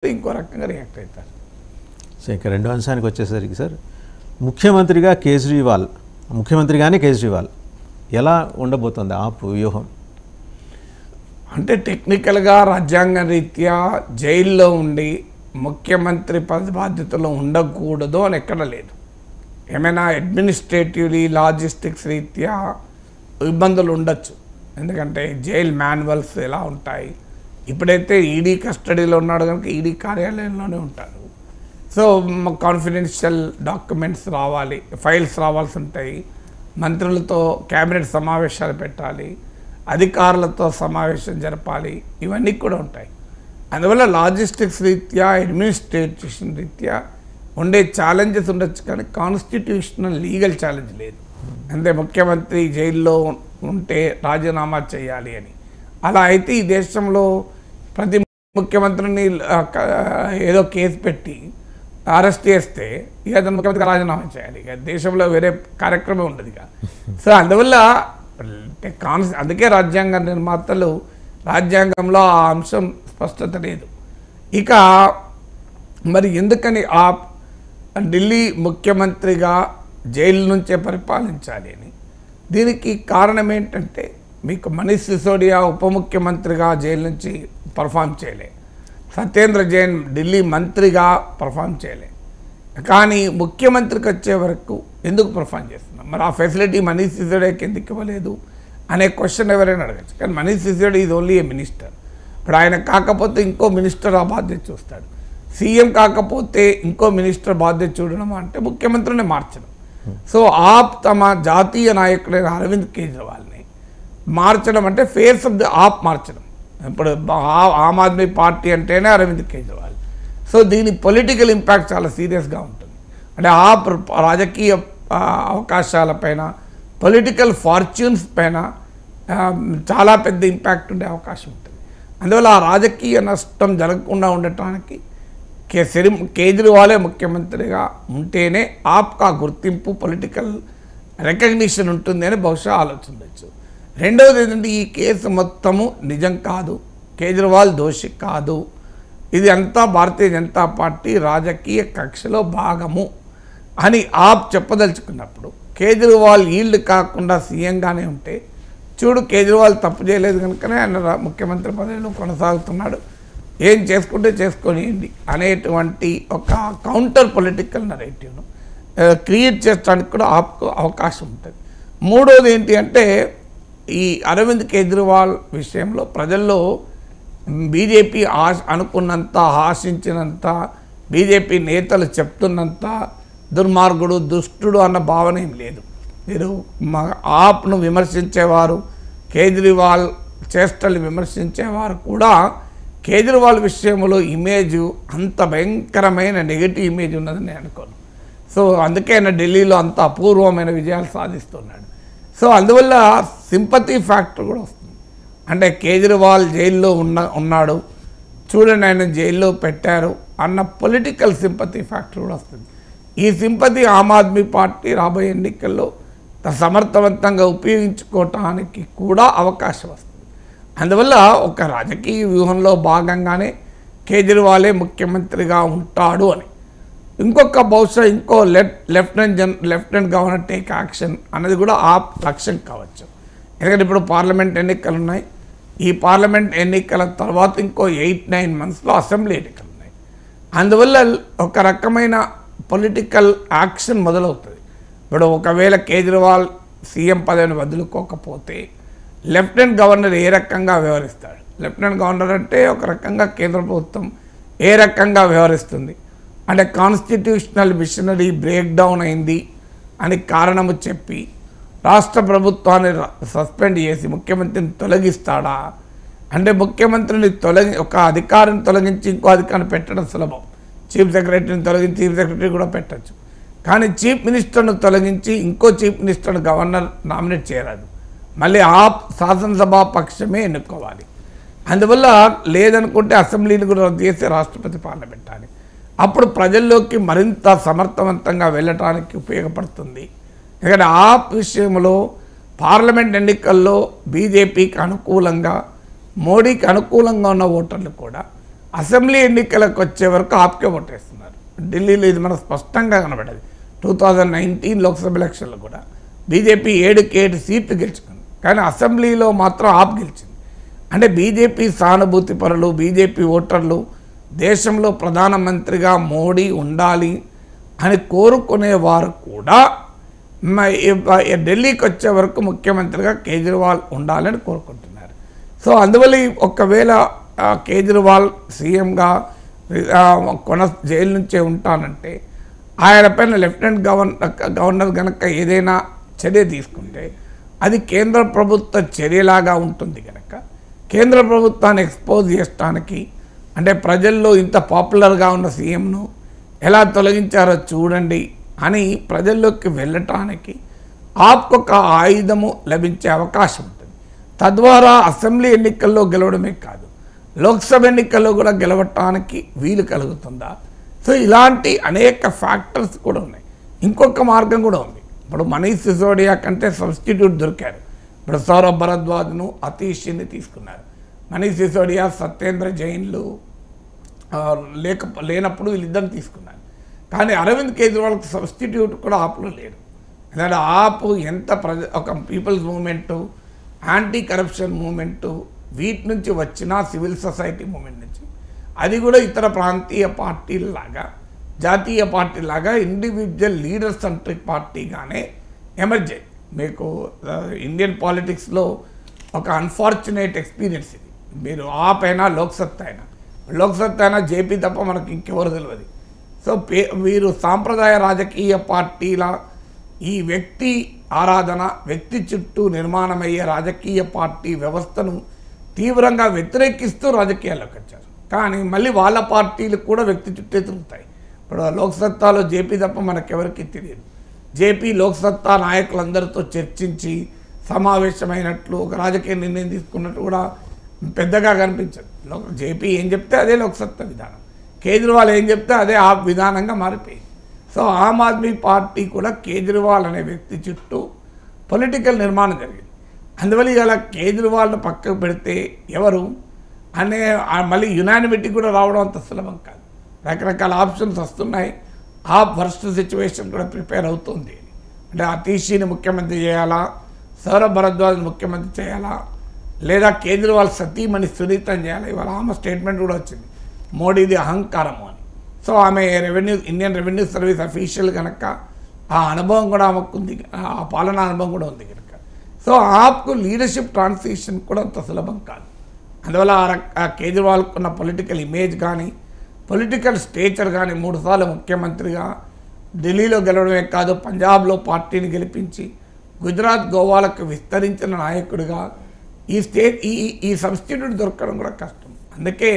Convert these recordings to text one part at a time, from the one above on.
ఇంకో రకంగా రియాక్ట్ అవుతారు. సో ఇక రెండో అంశానికి వచ్చేసరికి సార్, ముఖ్యమంత్రిగానే కేజ్రీవాల్ ఎలా ఉండబోతుంది ఆప్ వ్యూహం? అంటే టెక్నికల్గా రాజ్యాంగ రీత్యా జైల్లో ఉండి ముఖ్యమంత్రి బాధ్యతలో ఉండకూడదు అని ఎక్కడ లేదు. ఏమైనా అడ్మినిస్ట్రేటివ్లీ లాజిస్టిక్స్ రీత్యా ఇబ్బందులు ఉండొచ్చు. ఎందుకంటే జైల్ మాన్యువల్స్ ఎలా ఉంటాయి, ఇప్పుడైతే ఈడీ కస్టడీలో ఉన్నాడు కనుక ఈడీ కార్యాలయంలోనే ఉంటాడు. సో కాన్ఫిడెన్షియల్ డాక్యుమెంట్స్ రావాలి, ఫైల్స్ రావాల్సి ఉంటాయి, మంత్రులతో క్యాబినెట్ సమావేశాలు పెట్టాలి, అధికారులతో సమావేశం జరపాలి, ఇవన్నీ కూడా ఉంటాయి. అందువల్ల లాజిస్టిక్స్ రీత్యా అడ్మినిస్ట్రేషన్ రీత్యా ఉండే ఛాలెంజెస్ ఉండొచ్చు, కానీ కాన్స్టిట్యూషనల్ లీగల్ ఛాలెంజ్ లేదు. అంటే ముఖ్యమంత్రి జైల్లో ఉంటే రాజీనామా చేయాలి అని. అలా అయితే ఈ దేశంలో ప్రతి ముఖ్యమంత్రిని ఏదో కేసు పెట్టి అరెస్ట్ చేస్తే ఇక అతను ముఖ్యమంత్రికి రాజీనామా చేయాలి. ఇక దేశంలో వేరే కార్యక్రమం ఉండదు ఇక. సో అందువల్ల అందుకే రాజ్యాంగ నిర్మాతలు రాజ్యాంగంలో ఆ అంశం స్పష్టత లేదు. ఇక మరి ఎందుకని ఆ ఢిల్లీ ముఖ్యమంత్రిగా జైలు నుంచే పరిపాలించాలి అని? దీనికి కారణం ఏంటంటే, మీకు మనీష్ సిసోడియా ఉప ముఖ్యమంత్రిగా జైలు నుంచి పర్ఫామ్ చేయలే, సత్యేంద్ర జైన్ ఢిల్లీ మంత్రిగా పర్ఫామ్ చేయలే, కానీ ముఖ్యమంత్రికి వచ్చే వరకు ఎందుకు పర్ఫామ్ చేస్తున్నాం? మరి ఆ ఫెసిలిటీ మనీష్ సిసోడియాకి ఎందుకు ఇవ్వలేదు అనే క్వశ్చన్ ఎవరైనా అడగచ్చు. కానీ Manish Sisodia is only A minister. ఇప్పుడు ఆయన కాకపోతే ఇంకో మినిస్టర్ ఆ బాధ్యత చూస్తాడు, సీఎం కాకపోతే ఇంకో మినిస్టర్ బాధ్యత చూడడం అంటే ముఖ్యమంత్రిని మార్చడం. సో ఆప్ తమ జాతీయ నాయకుడైన అరవింద్ కేజ్రీవాల్ని మార్చడం అంటే ఫేస్ ఆఫ్ ది ఆప్ మార్చడం. ఇప్పుడు ఆమ్ ఆద్మీ పార్టీ అంటేనే అరవింద్ కేజ్రీవాల్. సో దీని పొలిటికల్ ఇంపాక్ట్ చాలా సీరియస్గా ఉంటుంది. అంటే ఆప్ రాజకీయ అవకాశాలపైన, పొలిటికల్ ఫార్చ్యూన్స్ పైన చాలా పెద్ద ఇంపాక్ట్ ఉండే అవకాశం ఉంటుంది. అందువల్ల ఆ రాజకీయ నష్టం జరగకుండా ఉండటానికి కేజ్రీవాలే ముఖ్యమంత్రిగా ఉంటేనే ఆప్కా గుర్తింపు, పొలిటికల్ రికగ్నిషన్ ఉంటుంది అని బహుశా ఆలోచించవచ్చు. రెండవది ఏంటంటే, ఈ కేసు మొత్తము నిజం కాదు, కేజ్రీవాల్ దోషి కాదు, ఇది అంతా భారతీయ జనతా పార్టీ రాజకీయ కక్షలో భాగము అని ఆప్ చెప్పదలుచుకున్నప్పుడు, కేజ్రీవాల్ ఈల్డ్ కాకుండా సీఎంగానే ఉంటే, చూడు కేజ్రీవాల్ తప్పు చేయలేదు కనుకనే ఆయన ముఖ్యమంత్రి పదవిలో కొనసాగుతున్నాడు, ఏం చేసుకుంటే చేసుకోనియండి అనేటువంటి ఒక కౌంటర్ పొలిటికల్ నరేటివ్ను క్రియేట్ చేయడానికి కూడా ఆప్కు అవకాశం ఉంటుంది. మూడోది ఏంటి అంటే, ఈ అరవింద్ కేజ్రీవాల్ విషయంలో ప్రజల్లో బీజేపీ అనుకున్నంత, ఆశించినంత, బీజేపీ నేతలు చెప్తున్నంత దుర్మార్గుడు, దుష్టుడు అన్న భావన ఏం లేదు. మీరు ఆప్ను విమర్శించేవారు, కేజ్రీవాల్ చేష్టలు విమర్శించేవారు కూడా కేజ్రీవాల్ విషయంలో ఇమేజ్ అంత భయంకరమైన నెగటివ్ ఇమేజ్ ఉన్నదని నేను అనుకోను. సో అందుకే ఆయన ఢిల్లీలో అంత అపూర్వమైన విజయాలు సాధిస్తున్నాడు. సో అందువల్ల సింపతి ఫ్యాక్టర్ కూడా వస్తుంది. అంటే కేజ్రీవాల్ జైల్లో ఉన్నాడు, చూడండి ఆయన జైల్లో పెట్టారు అన్న పొలిటికల్ సింపతి ఫ్యాక్టర్ కూడా వస్తుంది. ఈ సింపతి ఆమ్ ఆద్మీ పార్టీ రాబోయే ఎన్నికల్లో సమర్థవంతంగా ఉపయోగించుకోవటానికి కూడా అవకాశం వస్తుంది. అందువల్ల ఒక రాజకీయ వ్యూహంలో భాగంగానే కేజ్రీవాలే ముఖ్యమంత్రిగా ఉంటాడు అని. ఇంకొక బహుశా ఇంకో లెఫ్టినెంట్ గవర్నర్ టేక్ యాక్షన్ అన్నది కూడా ఆ లక్ష్యం కావచ్చు. ఎందుకంటే ఇప్పుడు పార్లమెంట్ ఎన్నికలు ఉన్నాయి, ఈ పార్లమెంట్ ఎన్నికల తర్వాత ఇంకో 8-9 మంత్స్లో అసెంబ్లీ ఎన్నికలు ఉన్నాయి. అందువల్ల ఒక రకమైన పొలిటికల్ యాక్షన్ మొదలవుతుంది. ఇప్పుడు ఒకవేళ కేజ్రీవాల్ సీఎం పదవిని వదులుకోకపోతే లెఫ్టినెంట్ గవర్నర్ ఏ రకంగా వ్యవహరిస్తాడు? లెఫ్టినెంట్ గవర్నర్ అంటే ఒక రకంగా కేంద్ర ప్రభుత్వం ఏ రకంగా వ్యవహరిస్తుంది అంటే, కాన్స్టిట్యూషనల్ మిషనరీ బ్రేక్ డౌన్ అయింది అని కారణము చెప్పి రాష్ట్ర ప్రభుత్వాన్ని సస్పెండ్ చేసి ముఖ్యమంత్రిని తొలగిస్తాడా? అంటే ముఖ్యమంత్రిని ఒక అధికారిని తొలగించి ఇంకో అధికారిని పెట్టడం సులభం. చీఫ్ సెక్రటరీని తొలగించి చీఫ్ సెక్రటరీ కూడా పెట్టచ్చు. కానీ చీఫ్ మినిస్టర్ను తొలగించి ఇంకో చీఫ్ మినిస్టర్ను గవర్నర్ నామినేట్ చేయరాదు. మళ్ళీ ఆ శాసనసభ పక్షమే ఎన్నుకోవాలి. అందువల్ల లేదనుకుంటే అసెంబ్లీని కూడా రద్దు చేసి రాష్ట్రపతి పాలన పెట్టాలి. అప్పుడు ప్రజల్లోకి మరింత సమర్థవంతంగా వెళ్ళటానికి ఉపయోగపడుతుంది. ఎందుకంటే ఆ విషయంలో పార్లమెంట్ ఎన్నికల్లో బీజేపీకి అనుకూలంగా, మోడీకి అనుకూలంగా ఉన్న ఓటర్లు కూడా అసెంబ్లీ ఎన్నికలకు వచ్చే వరకు ఆప్కే ఓటేస్తున్నారు. ఢిల్లీలో ఇది మనకు స్పష్టంగా కనబడేది. 2019 లోక్సభ ఎలక్షన్లో కూడా బీజేపీ 7 సీట్లు గెలుచుకుంది, కానీ అసెంబ్లీలో మాత్రం ఆప్ గెలిచింది. అంటే బీజేపీ సానుభూతి పరులు, బీజేపీ ఓటర్లు దేశంలో ప్రధానమంత్రిగా మోడీ ఉండాలి అని కోరుకునేవారు కూడా ఢిల్లీకి వచ్చే వరకు ముఖ్యమంత్రిగా కేజ్రీవాల్ ఉండాలని కోరుకుంటున్నారు. సో అందువల్ల ఒకవేళ కేజ్రీవాల్ సీఎంగా జైలు నుంచే ఉంటానంటే ఆయన పైన లెఫ్టినెంట్ గవర్నర్ కనుక ఏదైనా చర్య తీసుకుంటే అది కేంద్ర ప్రభుత్వ చర్యలాగా ఉంటుంది కనుక కేంద్ర ప్రభుత్వాన్ని ఎక్స్పోజ్ చేయడానికి, అంటే ప్రజల్లో ఇంత పాపులర్గా ఉన్న సీఎంను ఎలా తొలగించారో చూడండి అని ప్రజల్లోకి వెళ్ళటానికి ఆప్కొక ఆయుధము లభించే అవకాశం ఉంటుంది. తద్వారా అసెంబ్లీ ఎన్నికల్లో గెలవడమే కాదు, లోక్సభ ఎన్నికల్లో కూడా గెలవటానికి వీలు కలుగుతుందా? సో ఇలాంటి అనేక ఫ్యాక్టర్స్ కూడా ఉన్నాయి. ఇంకొక మార్గం కూడా ఉంది. ఇప్పుడు మనీష్ సిసోడియా కంటే సబ్స్టిట్యూట్ దొరికారు. ఇప్పుడు సౌరభ్ భరద్వాజ్ను, అతీష్ని తీసుకున్నారు. మనీష్ సిసోడియా, సత్యేంద్ర జైన్లు లేనప్పుడు వీళ్ళిద్దరిని తీసుకున్నారు. కానీ అరవింద్ కేజ్రీవాల్కి సబ్స్టిట్యూట్ కూడా ఆప్లో లేడు. ఎందుకంటే ఆప్ ఎంత ఒక people's movement, anti corruption movement, వీటి నుంచి వచ్చిన సివిల్ సొసైటీ మూవ్మెంట్ నుంచి, అది కూడా ఇతర ప్రాంతీయ పార్టీలాగా, జాతీయ పార్టీలాగా ఇండివిజువల్ లీడర్ సెంట్రిక్ పార్టీగానే ఎమర్జ్ అయ్యి, మీకు ఇండియన్ పాలిటిక్స్లో ఒక అన్ఫార్చునేట్ ఎక్స్పీరియన్స్ ఇది. మీరు ఆప్ అయినా లోక్సత్తా అయినా జేపీ తప్ప మనకి ఇంకెవరు తెలియదు. సో వీరు సాంప్రదాయ రాజకీయ పార్టీల ఈ వ్యక్తి ఆరాధన, వ్యక్తి చుట్టూ నిర్మాణమయ్యే రాజకీయ పార్టీ వ్యవస్థను తీవ్రంగా వ్యతిరేకిస్తూ రాజకీయాల్లోకి వచ్చారు. కానీ మళ్ళీ వాళ్ళ పార్టీలు కూడా వ్యక్తి చుట్టే తిరుగుతాయి. ఇప్పుడు లోక్సత్తాలో జేపీ తప్ప మనకెవరికి తెలియదు. జేపీ లోక్సత్తా నాయకులందరితో చర్చించి సమావేశమైనట్లు, ఒక రాజకీయ నిర్ణయం తీసుకున్నట్టు కూడా పెద్దగా కనిపించదు. జేపీ ఏం చెప్తే అదే లోక్సత్తా విధానం, కేజ్రీవాల్ ఏం చెప్తే అదే ఆ విధానంగా మారిపోయింది. సో ఆమ్ ఆద్మీ పార్టీ కూడా కేజ్రీవాల్ అనే వ్యక్తి చుట్టూ పొలిటికల్ నిర్మాణం జరిగింది. అందువల్ల ఇలా కేజ్రీవాల్ను పక్కకు పెడితే ఎవరు అనే మళ్ళీ యునానిమిటీ కూడా రావడం అంత సులభం కాదు. రకరకాల ఆప్షన్స్ వస్తున్నాయి. ఆ వర్స్ట్ సిచ్యువేషన్ కూడా ప్రిపేర్ అవుతుంది. అంటే అతీషిని ముఖ్యమంత్రి చేయాలా, సౌరభ్ భరద్వాజ్ని ముఖ్యమంత్రి చేయాలా, లేదా కేజ్రీవాల్ సతీమణి సునీతని చేయాలా? ఇవాళ ఆమె స్టేట్మెంట్ కూడా వచ్చింది, మోడీది అహంకారము అని. సో ఆమె ఇండియన్ రెవెన్యూ సర్వీస్ అఫీషియల్ కనుక ఆ అనుభవం కూడా ఆమెకు ఉంది, ఆ పాలనా అనుభవం కూడా ఉంది కనుక. సో ఆప్కు లీడర్షిప్ ట్రాన్సిషన్ కూడా అంత సులభం కాదు. అందువల్ల ఆ కేజ్రీవాల్కు ఉన్న పొలిటికల్ ఇమేజ్ కానీ, పొలిటికల్ స్టేచర్ కానీ, 3 సార్లు ముఖ్యమంత్రిగా ఢిల్లీలో గెలవడమే కాదు, పంజాబ్లో పార్టీని గెలిపించి గుజరాత్, గోవాలకు విస్తరించిన నాయకుడిగా ఈ సబ్స్టిట్యూట్ దొరకడం కూడా కష్టం. అందుకే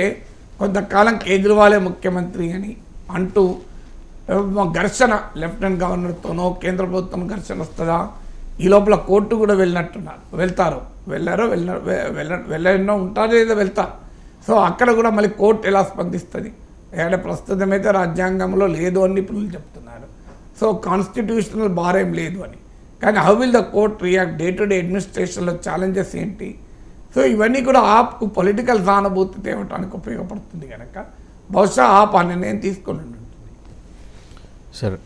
కొంతకాలం కేజ్రీవాలే ముఖ్యమంత్రి అని అంటూ ఘర్షణ, లెఫ్టినెంట్ గవర్నర్తోనో కేంద్ర ప్రభుత్వం ఘర్షణ వస్తుందా, ఈ లోపల కోర్టు కూడా వెళ్ళారో ఉంటారో లేదో వెళ్తారు. సో అక్కడ కూడా మళ్ళీ కోర్టు ఎలా స్పందిస్తుంది? అంటే ప్రస్తుతం అయితే రాజ్యాంగంలో లేదు అని నిపుణులు చెప్తున్నారు. సో కాన్స్టిట్యూషనల్ బార్ ఏం లేదు అని. కానీ how will the court react? Day to day అడ్మినిస్ట్రేషన్లో ఛాలెంజెస్ ఏంటి? సో ఇవన్నీ కూడా ఆప్కు పొలిటికల్ సానుభూతి తేవటానికి ఉపయోగపడుతుంది కనుక బహుశా ఆప్ ఆ నిర్ణయం తీసుకొని ఉంటుంది. సరే.